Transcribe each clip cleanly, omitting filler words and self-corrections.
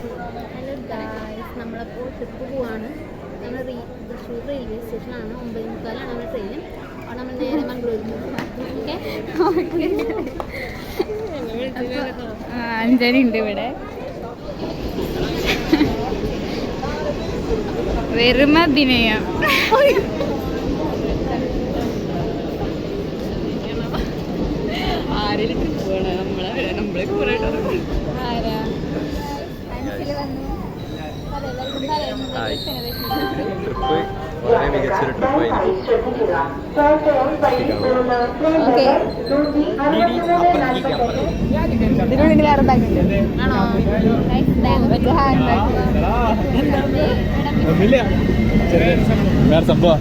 Hello guys, നമ്മളപ്പോൾ trip പോവാണ്. നമ്മൾ തൃശ്ശൂർ റെയിൽവേ സ്റ്റേഷനാണ്. 9:45 നമ്മുടെ ട്രെയിൻ. അപ്പോൾ നമ്മൾ നേരെ മംഗളൂരിൽ അഞ്ചരി ഉണ്ട് ഇവിടെ. വെറും അഭിനയം. ആരെങ്കിലും ട്രിപ്പ് പോകണം. നമ്മളെ കൂടെ ആരാ മികച്ചൊരു ട്രിപ്പായിരിക്കും. വേറെ സംഭവം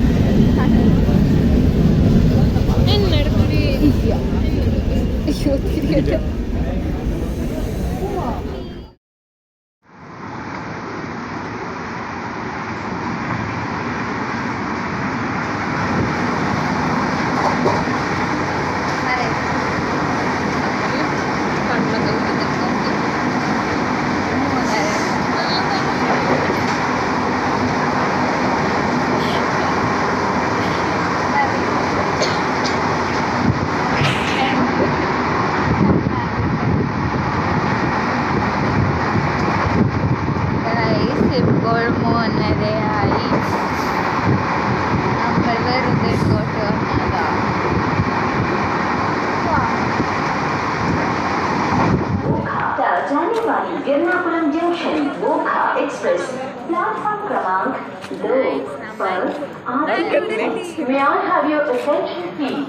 ഇപ്പോൾ 3:30 നമ്മൾ വെറുതെ ഇങ്ങോട്ട് വന്നതാ. जाने वाली Ernakulam junction Wokha express platform क्रमांक 2 पर आ रही है. May I have your attention please?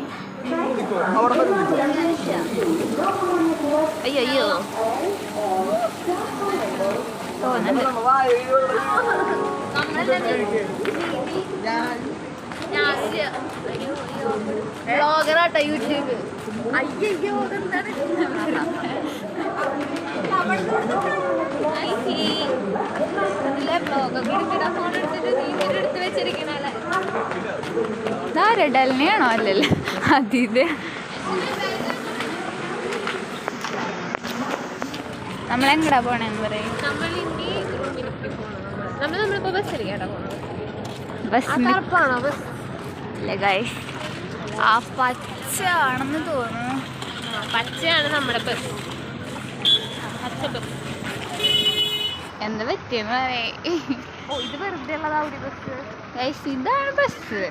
അയ്യോ ബ്ലോഗറാട്ടോ യൂട്യൂബ്. അയ്യോ ഡൽനെയാണോ? അല്ലല്ലേ, അതിത് നമ്മളെങ്ങടാ പോണെന്ന് പറയും. ആ പച്ച ആണെന്ന് തോന്നുന്നു. പച്ചയാണ് നമ്മുടെ ബസ്. എന്താ പറ്റിയെന്ന് പറയേ. ഇത് വെറുതെ ഉള്ളതാ ഒരു ബസ്. ഇതാണ് ബസ്.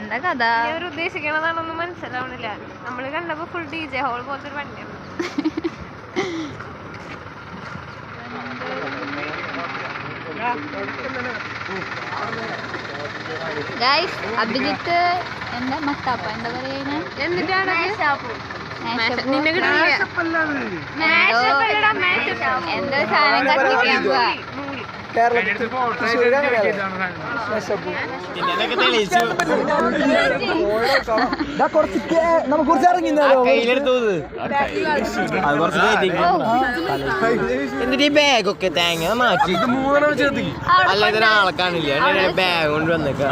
എന്താ കഥ? അവർ ഉദ്ദേശിക്കണതാണൊന്നും മനസ്സിലാവണില്ല. നമ്മള് കണ്ടപ്പോ ഫുൾ DJ ഹോൾ പോലത്തെ ഒരു വണ്ടിയാണ്. ഗൈസ്, അഭിജിത്ത് എന്താ മത്താപ്പ എന്താ പറയുന്നത്? എന്നിട്ടാണ് എന്തോ സാധനം കത്തിക്കാൻ പോവാ. എന്നിട്ട് ഈ ബാഗൊക്കെ തേങ്ങ മാറ്റി അല്ലാതെ ആളെ കാണില്ല. ബാഗ് കൊണ്ട് വന്നേക്കാ.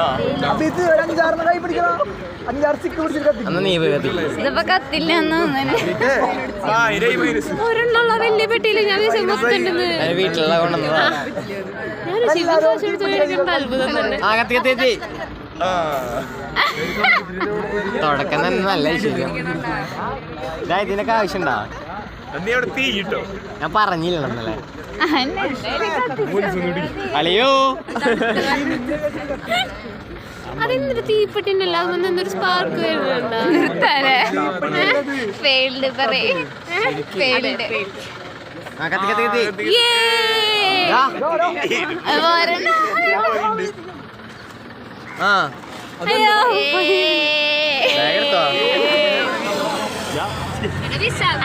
നീ ഇതിപ്പോ കത്തില്ലെന്ന് ഒരെണ്ണുള്ള വലിയ പെട്ടിയില് ഞാൻ വീട്ടിലുള്ള കൊണ്ടുവന്നതാ. തുടക്കം തന്നെ നല്ല ശരിക്കും. ഇതിനൊക്കെ ആവശ്യണ്ടാ? ഞാൻ പറഞ്ഞില്ല എന്നല്ലേ. അളിയോ അതെന്തൊരു തീപ്പെട്ടിന്നല്ല, അതൊന്നൊരു സ്പാർക്ക് വരുന്നുണ്ടോ?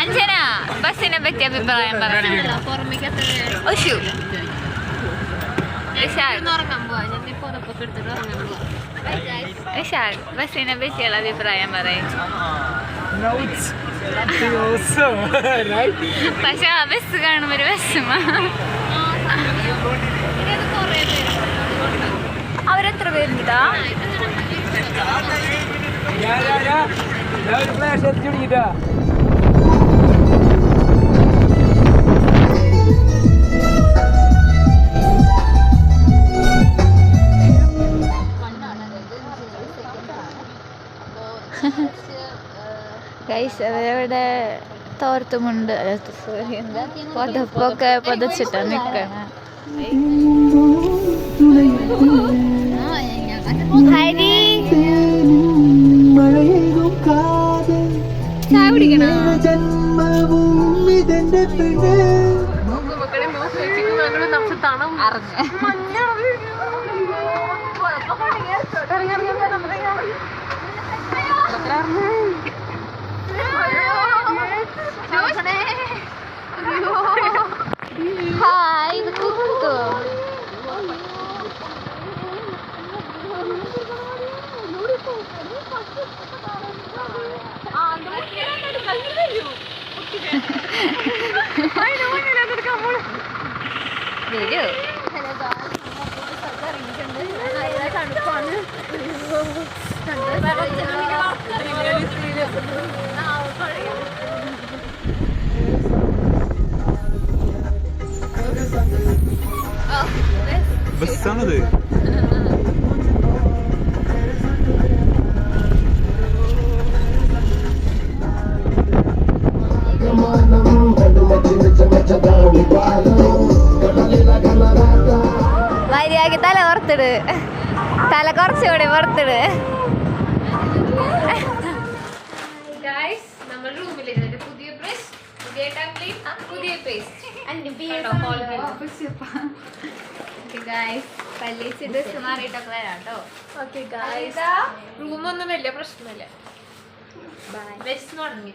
അഞ്ജന, ബസ്സിനെ പറ്റി അഭിപ്രായം പറയാം. വിശാൽ, ബസ്സിനെ പറ്റിയുള്ള അഭിപ്രായം പറയും. പക്ഷെ ആ ബസ് കാണുമ്പോ ഒരു വിഷമ. അവരെത്ര പേരുണ്ടാ? ഗൈസ് അവരവിടെ തോർത്തുമുണ്ട് സോറി എന്താ പുതപ്പൊക്കെ പുതച്ചിട്ടാണ് നിൽക്കണ. ഹരി ചായ കുടിക്കണോ? ഹായ് ഇത് കുത്തോ? വരൂ. ബസ്സാണത്. മര്യാദക്ക് തല പുറത്തിട്, തല കുറച്ചുകൂടി പുറത്തിട്. നമ്മൾ റൂമിലേക്ക് പുതിയ ബ്രഷ്, പുതിയ ടാബ്ലറ്റ്, പുതിയ പേസ്റ്റ്. ഡ്രസ് മാറിയിട്ടൊക്കെ വരാം കേട്ടോ. റൂമൊന്നും വലിയ പ്രശ്നമില്ല. ബെസ്റ്റ് തുടങ്ങി.